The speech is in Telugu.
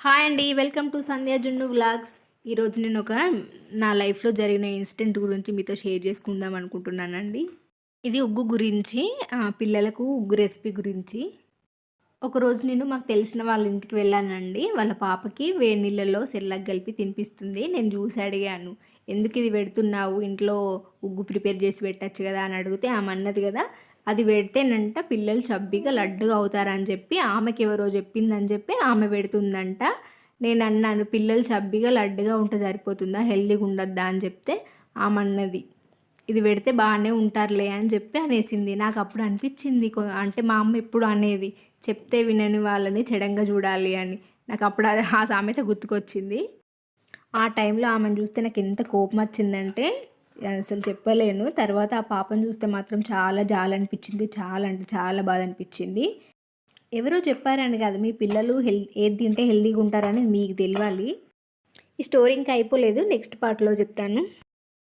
హాయ్ అండి, వెల్కమ్ టు సంధ్యా జున్ను వ్లాగ్స్. ఈరోజు నేను నా లైఫ్లో జరిగిన ఇన్సిడెంట్ గురించి మీతో షేర్ చేసుకుందాం అనుకుంటున్నానండి. ఇది ఉగ్గు గురించి, పిల్లలకు ఉగ్గు రెసిపీ గురించి. ఒకరోజు నేను మాకు తెలిసిన వాళ్ళ ఇంటికి వెళ్ళానండి. వాళ్ళ పాపకి వేడి నీళ్ళలో సెర్లాక్ కలిపి తినిపిస్తుంది. నేను చూసి అడిగాను, ఎందుకు ఇది పెడుతున్నావు, ఇంట్లో ఉగ్గు ప్రిపేర్ చేసి పెట్టచ్చు కదా అని అడిగితే ఆమె అన్నది కదా, అది పెడితేనంట పిల్లలు చబ్బిగా లడ్డుగా అవుతారని చెప్పి ఆమెకి ఎవరో చెప్పిందని చెప్పి ఆమె పెడుతుందంట. నేను అన్నాను, పిల్లలు చబ్బిగా లడ్డుగా ఉంటే సరిపోతుందా, హెల్దీగా ఉండొద్దా అని చెప్తే ఆమె అన్నది, ఇది పెడితే బాగానే ఉంటారులే అని చెప్పి అనేసింది. నాకు అప్పుడు అనిపించింది, అంటే మా అమ్మ ఎప్పుడు అనేది, చెప్తే వినని వాళ్ళని చెడంగా చూడాలి అని. నాకు అప్పుడు ఆ సామెత గుర్తుకొచ్చింది. ఆ టైంలో ఆమెను చూస్తే నాకు ఎంత కోపం వచ్చిందంటే అసలు చెప్పలేను. తర్వాత ఆ పాపను చూస్తే మాత్రం చాలా జాలనిపించింది. చాలా అంటే చాలా బాధ అనిపించింది. ఎవరో చెప్పారని కాదు, మీ పిల్లలు ఏది తింటే హెల్తీగా ఉంటారని మీకు తెలియాలి. ఈ స్టోరీ ఇంకా అయిపోలేదు, నెక్స్ట్ పార్ట్లో చెప్తాను.